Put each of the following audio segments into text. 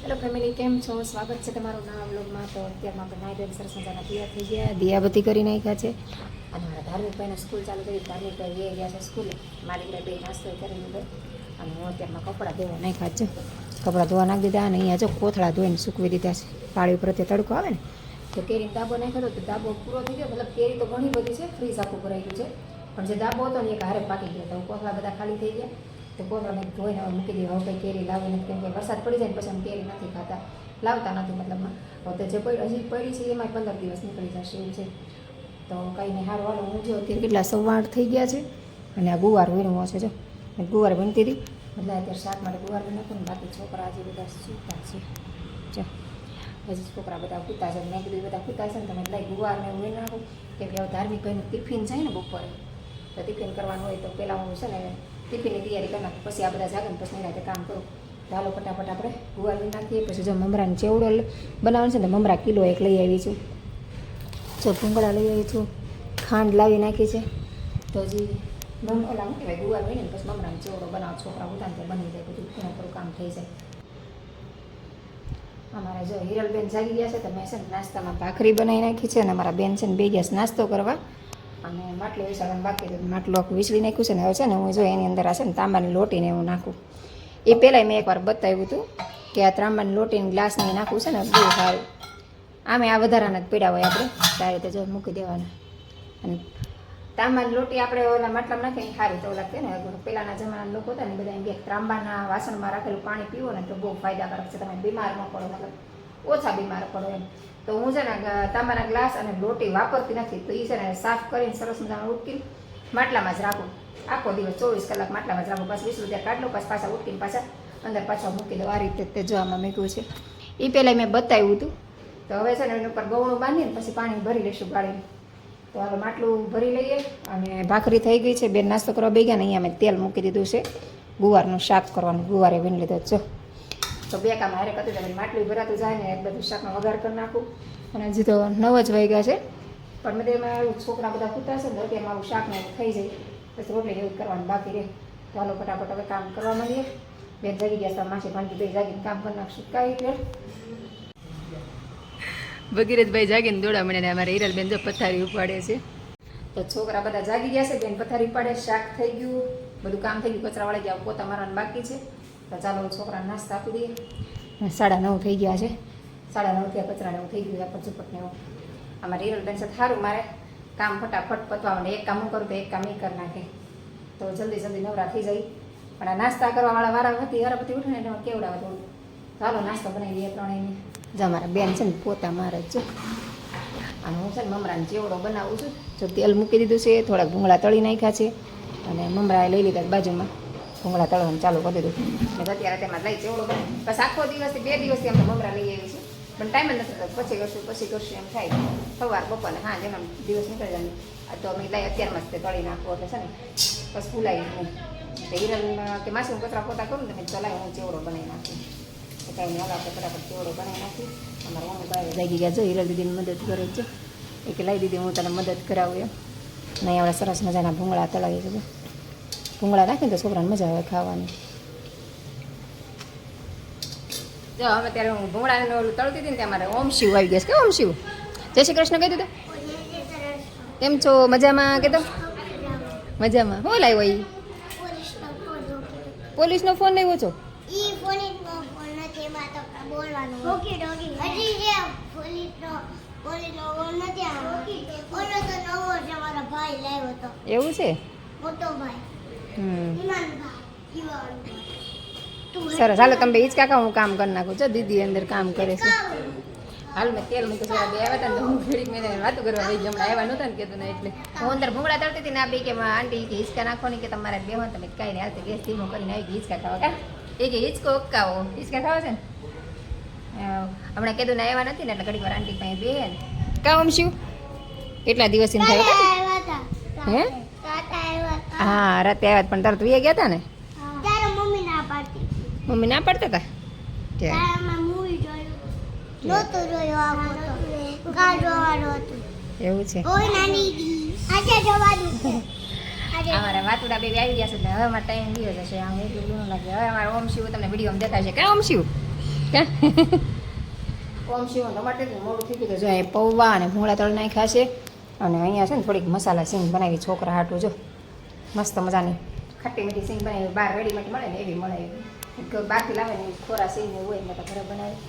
Hello family, કેમ છો? સ્વાગત છે તમારું નવા વ્લોગમાં. તો અત્યારમાં આપણે નાઈ ધોઈને સરસ મજાના તૈયાર થઈ ગયા, દિયાબત્તી કરી નાખ્યા છે અને મારા ધાર્મિક ભાઈને સ્કૂલ ચાલુ કરી. ધાર્મિક ભાઈ એ ગયા છે સ્કૂલે, મારી દીકરા બે નાસ્તો કરી લીધો અને હું અત્યારમાં કપડાં ધોવા નાખ્યા છે. કપડાં ધોવા નાખી દીધા અને અહીંયા જો કોથળા ધોઈને સૂકવી દીધા છે. પાળી ઉપર તે તડકો આવે ને તો કેરીનો દાબો નાખ્યો તો દાબો પૂરો થઈ ગયો. મતલબ કેરી તો ઘણી બધી છે, ફ્રીઝ આખું ભરાઈ ગયું છે, પણ જે દાબો હતો ને એક હારે પાકી ગયો. તો કોથળા બધા ખાલી થઈ ગયા. તો કોથળાને ધોઈને મૂકી દીધું. હવે કંઈ કેરી લાવી નથી, કેમ કે વરસાદ પડી જાય ને પછી અમે કેરી નથી ખાતા, લાવતા નથી મતલબમાં. હવે જે હજી પડી છે એમાં 15 દિવસ નીકળી જશે એવું છે. તો કંઈ નહીં, સારું હાલો. હું જો અત્યારે કેટલા 8:15 થઈ ગયા છે અને આ ગુવાર વીણવો છે. જો ગુવાર વીણતી હતી એટલે અત્યારે શાક માટે ગુવાર વીણ નાખું ને બાકી છોકરા હજી બધા સૂતા છે. જો હજી છોકરા બધા સૂતા છે. મેં કીધું બધા સૂતા છે ને તમે એટલે ગુવારને વીણ નાખું, કેમ કે હવે ધાર્મિક ભાઈનું ટિફિન જાય ને બપોરે, તો ટિફિન કરવાનું હોય તો પહેલાં હું છે ને ટિફિનની તૈયારી કરી નાખું, પછી આ બધા જાગે ને પછી નિરાંતે કામ કરું. ચાલો ફટાફટ આપણે ગુવાર વીણ નાખીએ. પછી જો મમરાનો ચેવડો બનાવવાનો છે ને, મમરા કિલો 1 લઈ આવી છું. જો ભૂંગળા લઈ આવી છું, ખાંડ લાવી નાખી છે. તો હજી ઓલા શું કહેવાય ગુવાર વીણીને પછી મમરાનો ચેવડો બનાવો. છોકરા ઉતાને તે બની જાય, બધું ઘણું ખરું કામ થઈ જાય. અમારે જો હિરલબેન જાગી ગયા છે તો મેં છે ને નાસ્તામાં ભાખરી બનાવી નાખી છે અને અમારા બેન છે ને બે ગયા નાસ્તો કરવા અને માટલું વિસાડવાનું બાકી હતું. માટલું આખું વિસળી નાખ્યું છે ને હવે છે ને હું જો એની અંદર આ છે ને તાંબાની લોટીને હું નાખું. એ પહેલાં મેં એકવાર બતાવ્યું હતું કે આ તાંબાની લોટીને ગ્લાસને નાખવું છે ને બહુ સારું. આમે આ વધારાના જ પીડા હોય, આપણે સારી રીતે જો મૂકી દેવાના. અને તાંબાની લોટી આપણે ઓલા માટલામાં નાખીને સારી તો લાગતી ને. પહેલાંના જમાનાના લોકો હતા ને બધા એમ કે તાંબાના વાસણમાં રાખેલું પાણી પીવો ને તો બહુ ફાયદાકારક છે, તમે બીમાર ન પડો, મતલબ ઓછા બીમાર પડો એમ. તો હું છે ને તાંબાના ગ્લાસ અને લોટી વાપરતી નથી. તો એ છે ને સાફ કરીને સરસ મજામાં ઉટકીને માટલામાં જ રાખું. આખો દિવસ 24 કલાક માટલામાં જ રાખું. પાછું 20 રૂપિયા કાઢ લઉં, પાછા ઉટકીને પાછા અંદર પાછા મૂકી દઉં. આ રીતે તે જો આમાં મૂક્યું છે. એ પહેલાં મેં બતાવ્યું હતું. તો હવે છે ને એની ઉપર ગૌણું બાંધીને પછી પાણી ભરી લઈશું ગાળીને. તો હવે માટલું ભરી લઈએ અને ભાખરી થઈ ગઈ છે. બેન નાસ્તો કરવા બે ગયા ને અહીંયા મેં તેલ મૂકી દીધું છે ગુવારનું શાક કરવાનું. ગુવારે વીણી લીધો જો. તો બે કામ હારે કરતી તમે માટલું ભરાતું જાય ને એક બધું શાકનો વઘાર કરી નાખું. અને હજી તો 9 જ વાગ્યા છે, પણ મેં એમાં એવું છોકરા બધા ખૂતા છે ને તો અત્યારે મારું શાકને થઈ જાય પછી રોટલી એવું કરવાનું બાકી રહે. તો હાલો ફટાફટ હવે કામ કરવા માંડીએ. બેન જાગી ગયા હતા, માસી ભાંજી બે જાગીને કામ કરી નાખશું. કાંઈ એટલે ભગીરથભાઈ જાગીને દોડા મને અમારે હિરલબેન જો પથારી ઉપાડે છે. તો છોકરા બધા જાગી ગયા છે, બેન પથારી ઉપાડે, શાક થઈ ગયું, બધું કામ થઈ ગયું, કચરા વાળી ગયા, પોતા મારવાનું બાકી છે. તો ચાલો છોકરાને નાસ્તા આપી દઈએ. 9:30 થઈ ગયા છે. 9:30 થયા, કચરાને એવું થઈ ગયું આપણે ઝુપટને એવું. અમારે હિરલબેન છે સારું, મારે કામ ફટાફટ પતવા માંડે. એક કામ હું કરું તો એક કામ એ કરી નાખે, તો જલ્દી નવરા થઈ જાય. પણ આ નાસ્તા કરવાવાળા વારાપતિ ઉઠે ને એટલે કેવડાવે થોડું. ચાલો નાસ્તો બનાવી દઈએ ત્રણેયને. જો અમારા બેન છે ને પોતા મારે જ જો. અને હું છે ને મમરાનો ચેવડો બનાવું છું. જો તેલ મૂકી દીધું છે, થોડાક ભૂંગળા તળી નાખ્યા છે અને મમરા લઈ લીધા બાજુમાં, ભૂંગળા તળવાનું ચાલુ કરી દીધું. એટલે અત્યારે તેમાં લઈ ચેવડો બનાવી. બસ આખો દિવસથી 2 દિવસથી અમે મમરા લઈ આવી છે, પણ ટાઈમ જ નથી થતો. પછી કરશું એમ થાય. સવાર બપોરને હા જેમ દિવસ નીકળી જાય. આ તો અમે લઈ અત્યારમાં જ તે તળી નાખવું એટલે છે ને બસ ભૂલાઈ નહીં. તો હિરલ કે માસી હું કચરા પોતા કરું ને તમે ચલાવી હું ચેવડો બનાવી નાખું. તો કાંઈ નહીં, આપણે ફટાફટ ચેવડો બનાવી નાખી. અમારા મમ્મી ભાઈ જાગી ગયા જો. હિરલ દીદીની મદદ કરે છે. એ કે લાવી દીદી હું તને મદદ કરાવું એમ. નહીં આપણે સરસ મજાના ભૂંગળા તળાવીએ છે. ભૂંગળા નાખીને તો છોકરાને મજા આવે ખાવાની. જો હવે ત્યારે હું ભૂંગળાને ઓલું તળતી હતી ને ત્યાં મારે ઓમ શિવ આવી ગયા છે. કે ઓમ શિવ, જય શ્રી કૃષ્ણ કહી દીધું. કેમ છો? મજામાં? કીધું મજામાં. શું લાવ્યો? એ પોલીસનો ફોન લાવ્યો છો? એવું છે? સરસ. હાલો તમે હિંચકા ખાઓ, હું કામ કરી નાખું. છો દીદી અંદર કામ કરે છે. હાલ મેં તેલ મૂકી બે આવ્યા હતા ને હું ઘડીક મેં વાતો કરવા ભાઈ હમણાં આવ્યા નહોતા ને કીધું ને એટલે હું અંદર ભૂંગળા તળતી હતી ને આ બે કે આંટી કે હિંચકા નાખો ને કે તમારે બેહો તમે કાંઈ નહીં હાલતે ગેસ ધીમો કરીને આવી કે હિંચકા ખાવા. કા એ કે હિંચકો ઓક્કાવો, હિંચકા ખાવા છે ને. હમણાં કીધું ને આવ્યા નથી ને એટલે ઘડીક વાર આંટી પાસે બેહે ને. કા ઓમ શિવ કેટલા દિવસ એમ થયો? હે હા રાતે આવ્યા પણ તરત વી ગયા હતા ને. મમ્મી ના પાડતા હતા એવું છે. અમારા વાતુડા બે આવી ગયા છે એટલે હવે અમારે ટાઈમ ગયો જશે. આમ એટલું ન લાગે. હવે અમારા ઓમ શિવ તમને વિડીયો દેખાય છે. ક્યાં ઓમ શિવ ઓમ શિવન ટમાટર મોડું થઈ ગયું જો અહીં પૌવા અને ભૂંગળા તળ નાખ્યા છે અને અહીંયા છે ને થોડીક મસાલા સિંગ બનાવી છોકરા હાટું જો મસ્ત મજાની ખટ્ટી મીઠી સિંગ બનાવી બહાર રેડીમેડ મળે ને એવી મળે બહારથી લાવે ને ખોરા સિંગ હોય એમાં તો ઘરે બનાવી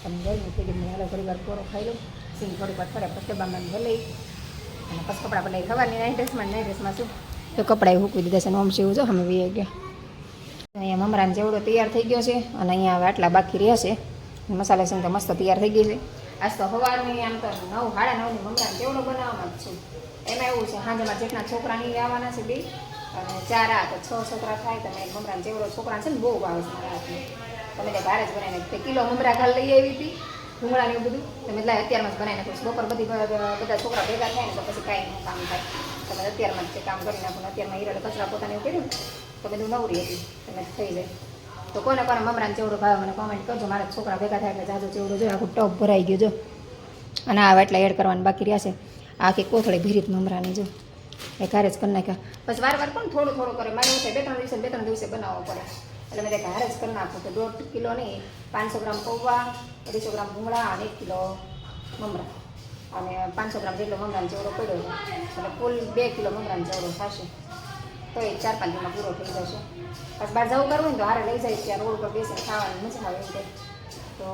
તમે ગરમી થઈ ગઈ હાલો થોડી વાર કોરો ખાઈ લો સિંગ થોડીક વાર ફરે પછી ડબ્બામાં લઈ અને પછી કપડાં બનાવી ખબરની નાઇટ ડ્રેસમાં શું તો કપડાં હૂકવી દીધા છે ને ઓમ શિવ જો અમે વી ગયા અહીંયા મમરાન જેવડો તૈયાર થઈ ગયો છે અને અહીંયા હવે આટલા બાકી રહ્યા છે મસાલા સિંગ તો મસ્ત તૈયાર થઈ ગઈ છે આજ તો સવારની આમ તો 9:30 મમરાન જેવડો બનાવવામાં જ છું એમાં એવું છે સાંજે મારા જેટલા છોકરાની આવવાના છે બે અને 4 આ તો 6 છોકરા થાય તમે મમરાન જેવડો છોકરા છે ને બહુ ભાવે છે મારા હાથમાં તમે તે ઘરે જ બનાવીને કિલો મમરા ઘર લઈ આવી હતી ભૂંગળાને એવું બધું તમે લાય અત્યારમાં જ બનાવી નાખો બપોર બધા છોકરા ભેગા થાય ને તો પછી કાંઈ કામ થાય તમે અત્યારમાં જ કામ કરી નાખો અત્યારમાં હીરા કચરા પોતાને એવું કર્યું તો બધું નવરી હતી તમે થઈ જાય તો કોને કોને મમરાને ચેવડો ભાવે મને કોમેન્ટ કરજો મારા છોકરા ભેગા થાય એટલે જાજો ચેવડો જો આખું ટપ ભરાઈ ગયું જો અને આ એટલા એડ કરવાનું બાકી રહ્યા છે આખી કોથળી ભીરીત મમરાની જો એ ઘરે જ કરી નાખ્યા પછી વાર પણ થોડું થોડું કરે મારે એવું છે 2-3 દિવસે બનાવવો પડે એટલે મેં ઘરે જ કરી નાખું તો 1.5 કિલો નહીં 500 ગ્રામ પૌવા 250 ગ્રામ ભૂંગળા અને 1 કિલો મમરા અને 500 ગ્રામ જેટલો મમરાનો ચેવડો પડ્યો એટલે કુલ 2 કિલો મમરાનો ચેવડો થશે તો એ 4-5 દિવસમાં પૂરો થઈ જશે પછી બહાર જવું કરવું ને તો હારે લઈ જાય ત્યાં રોડ પર બેસીને ખાવાની મજા આવે એમ તો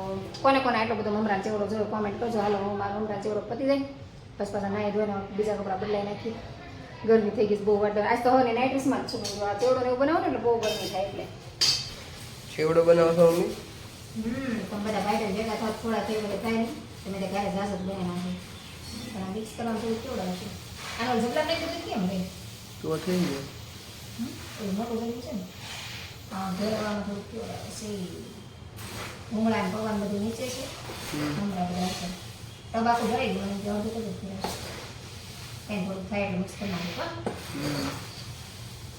કોને કોને આટલો બધો મમરાનો ચેવડો જોયો કોમેન્ટ કરજો હાલો હું મારો મમરાનો ચેવડો પતી જાય પછી પાછા નાહી ધોઈને બીજા કપડાં બદલાઈ નાખી ગરમી થઈ ગઈ બહુ વાર આજ તો હવે નાઇટ ડ્રેસમાં જ છું ચેવડો ને એવું બનાવો ને એટલે બહુ ગરમી થાય એટલે ચેવડો બનાવો છો મમ્મી તમે બધા ભાઈ ભેગા થાવ થોડા ચેવડો થાય ને તમે તે ઘરે જાજો જ બનાવી નાખો પણ મિક્સ કરવાનું થોડું કેવડો હશે આનો જબલા નહીં બધું કેમ રહે તો થઈ ગયો એ મોટું થઈ છે ને હા ભેરવાનું થોડું કેવડો હશે ભૂંગળા ને પવન બધું નીચે છે ભૂંગળા બધા છે ટબાકુ ભરાઈ ગયું અને જવા દો તો એને થોડુંક થાય એટલે મિક્સ કરી નાખું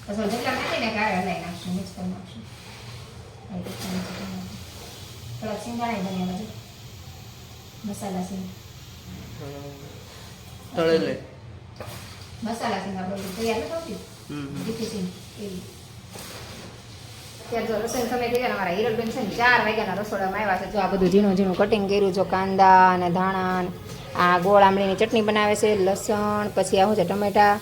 પછી જબલા નાખીને કાઢે હલાવી નાખશું મિક્સ કરી નાખશું થોડાક સિંગાણા બન્યા બધું મસાલા સિંગ તળેલે મસાલા સિંગ આપણે તૈયાર નથી હોતી તીખી સિંગ એવી ત્યારે જો રસોઈ સમય થઈ ગયા અમારા હિરલબેન છે ને 4 વાગ્યાના રસોડામાં આવ્યા છે જો આ બધું ઝીણું ઝીણું કટિંગ કર્યું જો કાંદા અને ધાણા આ ગોળ આમળીની ચટણી બનાવે છે લસણ પછી આ શું છે ટમેટા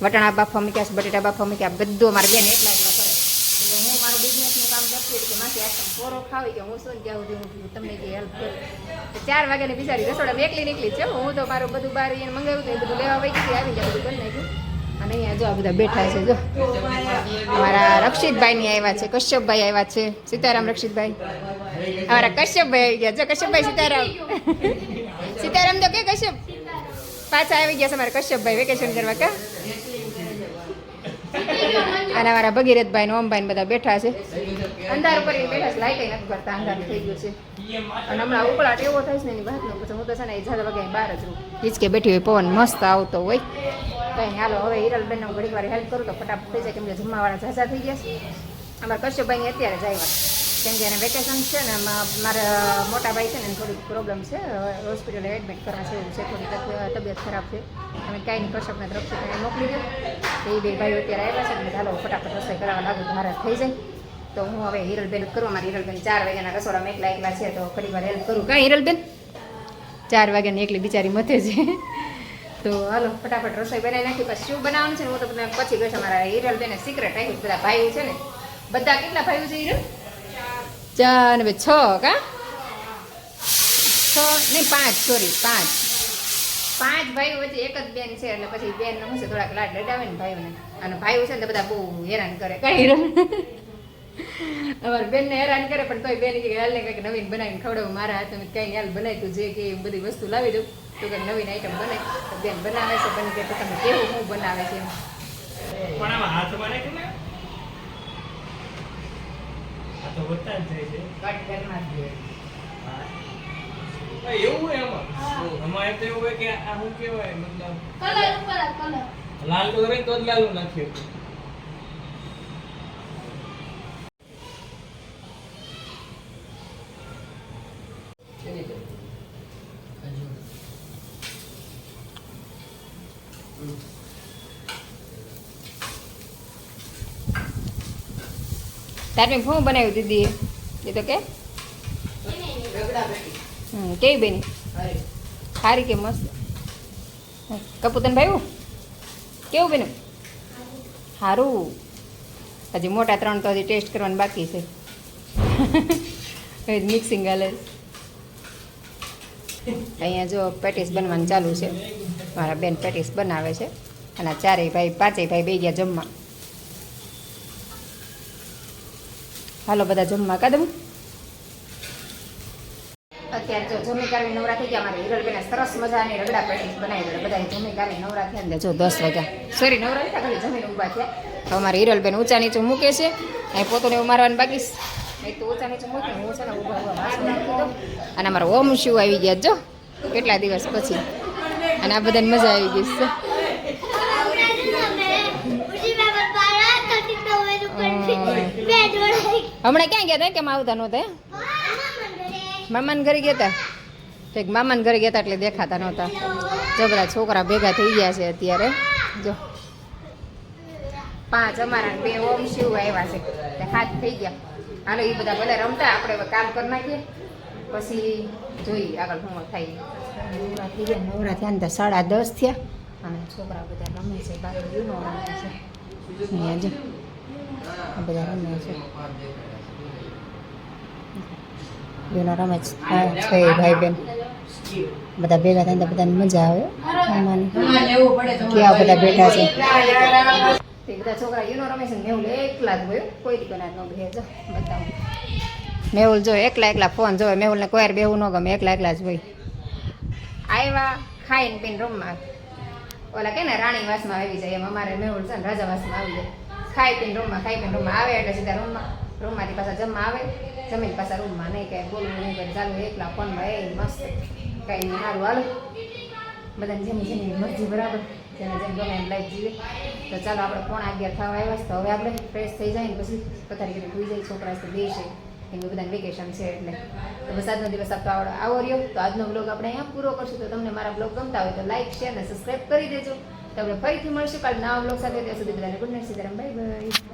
વટાણા બાફા મૂક્યા છે બટેટા બાફા મૂક્યા બધું મારે બેન એટલા કરે એટલે હું મારું બિઝનેસનું કામ કરતી હતી કે માથી આટમ પોરો ખાવી કે હું શું જ્યાં સુધી હું તમને જે હેલ્પ કરું 4 વાગ્યાની બિચારી રસોડામાં એકલી નીકળી છે હું તો મારું બધું બહાર એને મંગાવ્યું તો એ બધું લેવા વહી ગઈ આવી જાય બધું કરી નાખ્યું અને અહીંયા જો આ બધા બેઠા છે જો અમારા રક્ષિતભાઈની આવ્યા છે કશ્યપભાઈ આવ્યા છે સીતારામ રક્ષિતભાઈ અમારા કશ્યપભાઈ આવી ગયા જો કશ્યપભાઈ સીતારામ સીતારામ તો કે કશ્યપ પાછા આવી ગયા છે અમારા કશ્યપભાઈ વેકેશન કરવા કા અને અમારા ભગીરથભાઈ ને ઓમભાઈ બધા બેઠા છે અંધાર કરીને બેઠા છે લાઈટ નથી કરતા અંધાર થઈ ગયું છે અને હમણાં ઉકળાટ એવો થાય છે ને એની વાત ન પછી હું તો છે ને એ જાદા વાગ્યા બહાર જ રહું હિંચકે બેઠી હોય પવન મસ્ત આવતો હોય કંઈ હાલો હવે હિરલબેનને હું ઘડીક વાર હેલ્પ કરું તો ફટાફટ થઈ જાય કેમ કે જમવાવાળા ઝાઝા થઈ ગયા છે અમારા કશ્યપભાઈની અત્યારે જ આવ્યા કેમ કે એને વેકેશન છે ને મારા મોટા ભાઈ છે ને થોડીક પ્રોબ્લેમ છે હોસ્પિટલે એડમિટ કરવા છે એવું છે થોડી તબિયત ખરાબ છે અમે કાંઈ નહીં કશ્યપને તરફથી કાંઈ મોકલી દો એ બે ભાઈઓ અત્યારે આવ્યા છે ને હાલો ફટાફટ રસોઈ કરાવવા લાગુ તો મારા થઈ જાય તો હું હવે હિરલબેન કરું મારી હિરલબેન 4 વાગ્યાના રસોડામાં એકલા છે તો ઘણી વાર હેલ્પ કરું કાંઈ હિરલબેન 4 વાગ્યાની એકલી બિચારી મથે છે તો હાલો ફટાફટ રસોઈ બનાવી નાખી પછી શું બનાવવાનું છે ને હું તો તમને પછી ગઈ મારા હિરલબેને સિક્રેટ આપ્યું બધા ભાઈઓ છે ને બધા કેટલા ભાઈઓ છે હિરલ 4 ને 6 કા 6 નહીં 5 સોરી 5 ભાઈઓ વચ્ચે એક જ બેન છે એટલે પછી બેન શું છે થોડાક લાડ લડાવે ને ભાઈઓને અને ભાઈઓ છે ને બધા બહુ હેરાન કરે કઈ હિરલ અમારી બેનને હેરાન કરે પણ તોય બેન કે હાલ ને કંઈક નવીન બનાવીને ખવડાવું મારા હાથે કંઈ હાલ બનાવી તું જે કે બધી વસ્તુ લાવી દઉં તો કંઈક નવીન આઈટમ બને તો બેન બનાવે છે બની કે તમે કેવું શું બનાવે છે પણ આમાં હાથમાં નાખે ને આ તો વધતા જ જાય છે કટ કરના દે એવું હોય આમાં અમારે તો એવું હોય કે આ શું કહેવાય મતલબ કલર ઉપર કલર લાલ કરે તો જ લાલ નાખ્યું તારે શું બનાવ્યું દીદી એ તો કે કેવી બેની સારી કે મસ્ત કપૂતન ભાઈ કેવું બેનું સારું હજી મોટા 3 તો હજી ટેસ્ટ કરવાનું બાકી છે મિક્સિંગ હાલે અહીંયા જો પેટીસ બનવાનું ચાલુ છે મારા બેન પેટીસ બનાવે છે અને પાંચેય ભાઈ બે ગયા જમવા હાલો બધા જમવા કાદમ અત્યારે જો જમી કાઢી નવરા થઈ ગયા મારે હિરલબેને સરસ મજાની રગડા પેટીસ બનાવી દે બધા જમી કાઢી નવરા થયા ને જો 10 વાગ્યા સોરી નવરા થયા ખાલી જમીને ઊભા થયા તો અમારે હિરલબેન ઊંચા નીચું મૂકે છે અહીં પોતોને એવું મારવાનું બાકી એક તો ઊંચા નીચું મૂકે હું છે ને ઊભા વાસણ મૂકી દઉં અને અમારા ઓમ શિવ આવી ગયા જો કેટલા દિવસ પછી અને આ બધાને મજા આવી ગઈ છે હમણાં ક્યાં ગયા હતા કેમ આવતા નહોતા મામાને ઘરે ગયા હતા કંઈક મામાને ઘરે ગયા હતા એટલે દેખાતા નહોતા જો બધા છોકરા ભેગા થઈ ગયા છે અત્યારે જો 5 અમારા 2 ઓમ શિવ આવ્યા છે તે 7 થઈ ગયા હાલો એ બધા ભલે રમતા આપણે હવે કામ કરી નાખીએ પછી જોઈએ આગળ શું થાય નવરા થઈ ગયા નવરા થયા ને તો 10:30 થયા અને છોકરા બધા રમે છે બહાર યુનો રમે છે અહીંયા જો આ બધા રમે છે યુનો રમે છે હા છે ભાઈ બેન બધા ભેગા થઈને બધાને મજા આવે કેવા બધા બેઠા છે તે બધા છોકરા યુનો રમે છે મેહુલ એકલા જ હોય કોઈ દીકરા ન બે જો બતાવું મેહુલ જો એકલા ફોન જોવે મેહુલને કોઈ બેવું ન ગમે એકલા જ હોય આવ્યા ખાઈને પીને રૂમમાં ઓલા કે ને રાણીવાસમાં આવી જાય એમ અમારે મેહુલ છે ને રાજાવાસમાં આવી જાય ખાઈ પીને રૂમમાં આવે એટલે સીધા રૂમમાંથી પાછા જમવા આવે જમીને પાછા રૂમમાં નહીં કાંઈ બોલવું નહીં કરે ચાલુ એકલા ફોનમાં એ મસ્ત કાંઈ નહીં સારું હાલો બધાને જેની મરજી બરાબર જેને જેમ ગમે એમ લાઈફ જીવે તો ચાલો આપણે 11:30 થવા આવ્યા છે તો હવે આપણે ફ્રેશ થઈ જાય ને પછી પથારી કરીને ભૂઈ જાય છોકરા તો બે છે કેમ કે બધાને વેકેશન છે એટલે તો બસ આજનો દિવસ આપણો આવો રહ્યો તો આજનો બ્લોગ આપણે અહીંયા પૂરો કરશું તો તમને મારા બ્લોગ ગમતા હોય તો લાઈક શેર અને સબસ્ક્રાઈબ કરી દેજો તો આપણે ફરીથી મળશું કાલે નવા બ્લોગ સાથે ત્યાં સુધી બધાને good night Sitaram bye bye